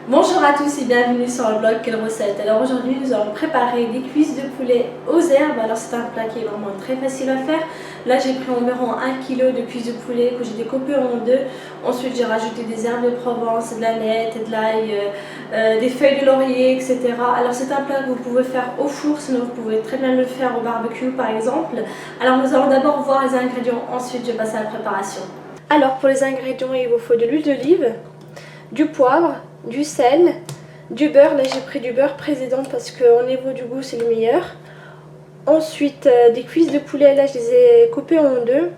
Bonjour à tous et bienvenue sur le blog Quelle recette. Alors aujourd'hui nous allons préparer des cuisses de poulet aux herbes. Alors c'est un plat qui est vraiment très facile à faire. Là j'ai pris environ 1 kg de cuisses de poulet que j'ai découpé en deux. Ensuite j'ai rajouté des herbes de Provence, de la nette, de l'ail, des feuilles de laurier, etc. Alors c'est un plat que vous pouvez faire au four, sinon vous pouvez très bien le faire au barbecue par exemple. Alors nous allons d'abord voir les ingrédients, ensuite je passe à la préparation. Alors pour les ingrédients il vous faut de l'huile d'olive, du poivre, du sel, du beurre. Là j'ai pris du beurre président parce qu'au niveau du goût c'est le meilleur. Ensuite des cuisses de poulet, là je les ai coupées en deux.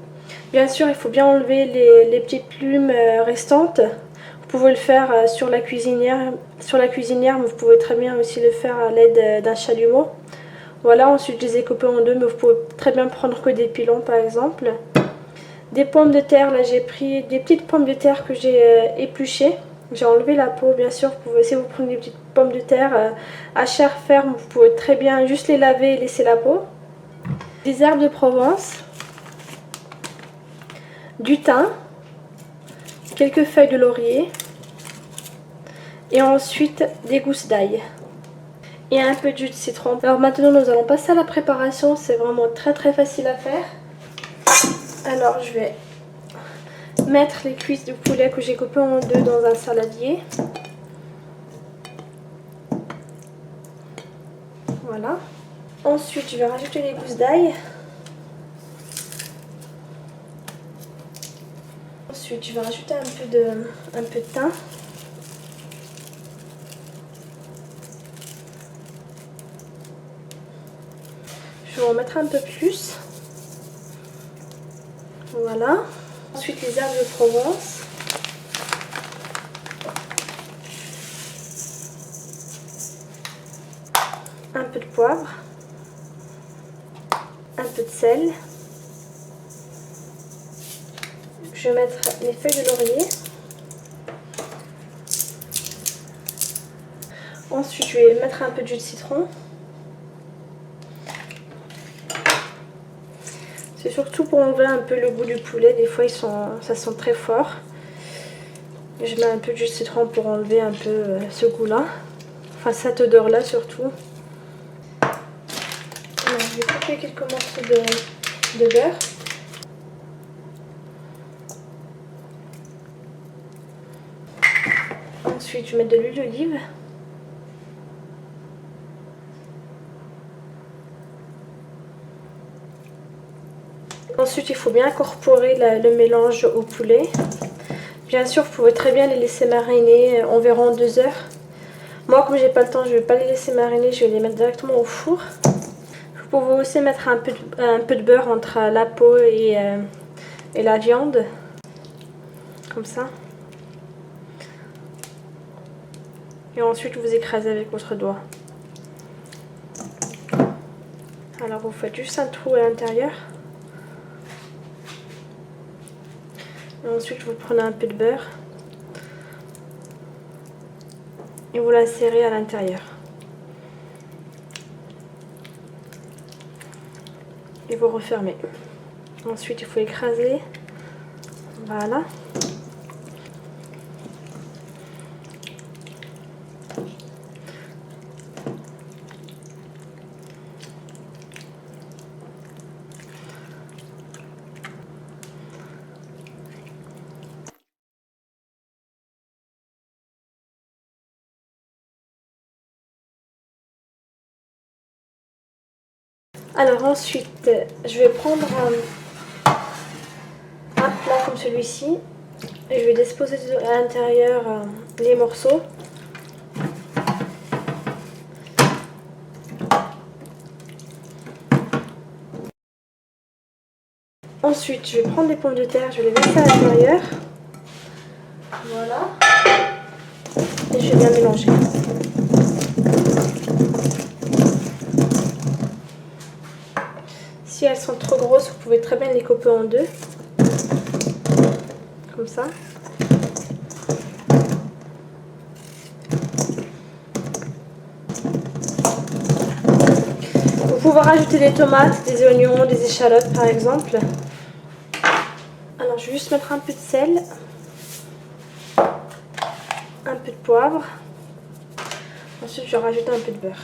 Bien sûr il faut bien enlever les petites plumes restantes. Vous pouvez le faire sur la cuisinière, mais vous pouvez très bien aussi le faire à l'aide d'un chalumeau. Voilà, ensuite je les ai coupées en deux, mais vous pouvez très bien prendre que des pilons par exemple. Des pommes de terre, là j'ai pris des petites pommes de terre que j'ai épluchées. J'ai enlevé la peau, bien sûr. Vous pouvez, si vous prenez des petites pommes de terre à chair ferme, vous pouvez très bien juste les laver et laisser la peau. Des herbes de Provence, du thym, quelques feuilles de laurier et ensuite des gousses d'ail et un peu de jus de citron. Alors maintenant nous allons passer à la préparation, c'est vraiment très facile à faire. Alors je vais mettre les cuisses de poulet que j'ai coupées en deux dans un saladier. Voilà. Ensuite, je vais rajouter les gousses d'ail. Ensuite, je vais rajouter un peu de thym. Je vais en mettre un peu plus. Voilà. Ensuite, les herbes de Provence. Un peu de poivre. Un peu de sel. Je vais mettre les feuilles de laurier. Ensuite, je vais mettre un peu de jus de citron. C'est surtout pour enlever un peu le goût du poulet. Des fois, ça sent très fort. Je mets un peu de jus de citron pour enlever un peu ce goût-là. Enfin, cette odeur-là surtout. Alors, je vais couper quelques morceaux de beurre. Ensuite, je vais mettre de l'huile d'olive. Ensuite, il faut bien incorporer le mélange au poulet. Bien sûr, vous pouvez très bien les laisser mariner environ 2 heures. Moi, comme j'ai pas le temps, je ne vais pas les laisser mariner, je vais les mettre directement au four. Vous pouvez aussi mettre un peu de beurre entre la peau et la viande. Comme ça. Et ensuite, vous écrasez avec votre doigt. Alors, vous faites juste un trou à l'intérieur. Et ensuite, vous prenez un peu de beurre. Et vous la serrez à l'intérieur. Et vous refermez. Ensuite, il faut écraser. Voilà. Alors ensuite, je vais prendre un plat comme celui-ci et je vais disposer à l'intérieur les morceaux. Ensuite, je vais prendre les pommes de terre, je vais les mettre à l'intérieur. Voilà. Et je vais bien mélanger. Si elles sont trop grosses, vous pouvez très bien les couper en deux. Comme ça. Vous pouvez rajouter des tomates, des oignons, des échalotes par exemple. Alors je vais juste mettre un peu de sel, un peu de poivre, Ensuite, je vais rajouter un peu de beurre.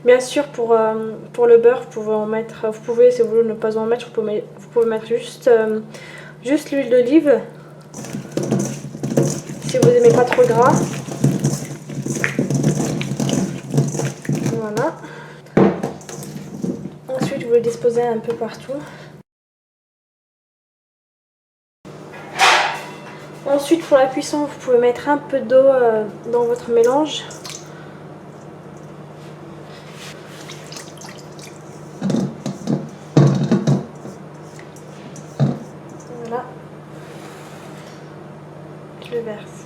Bien sûr, pour le beurre, vous pouvez, si vous voulez ne pas en mettre, vous pouvez mettre juste l'huile d'olive. Si vous n'aimez pas trop gras. Voilà. Ensuite, vous le disposez un peu partout. Ensuite, pour la cuisson, vous pouvez mettre un peu d'eau dans votre mélange. Voilà. Je le verse.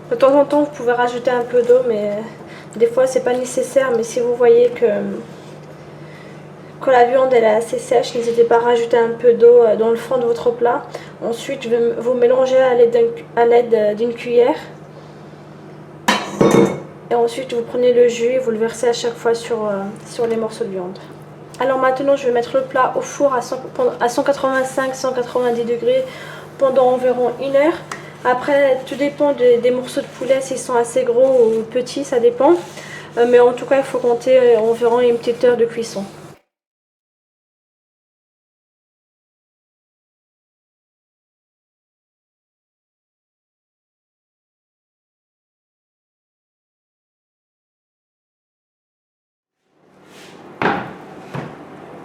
De temps en temps, vous pouvez rajouter un peu d'eau, mais des fois, c'est pas nécessaire. Mais si vous voyez que quand la viande elle est assez sèche, n'hésitez pas à rajouter un peu d'eau dans le fond de votre plat. Ensuite, vous mélangez à l'aide d'une cuillère. Et ensuite, vous prenez le jus et vous le versez à chaque fois sur les morceaux de viande. Alors maintenant, je vais mettre le plat au four à 185-190 degrés pendant environ 1 heure. Après, tout dépend des morceaux de poulet, s'ils sont assez gros ou petits, ça dépend. Mais en tout cas, il faut compter environ une petite heure de cuisson.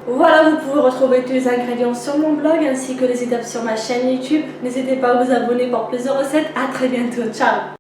Voilà, vous pouvez retrouver tous les ingrédients sur mon blog ainsi que les étapes sur ma chaîne YouTube. N'hésitez pas à vous abonner pour plus de recettes. À très bientôt. Ciao!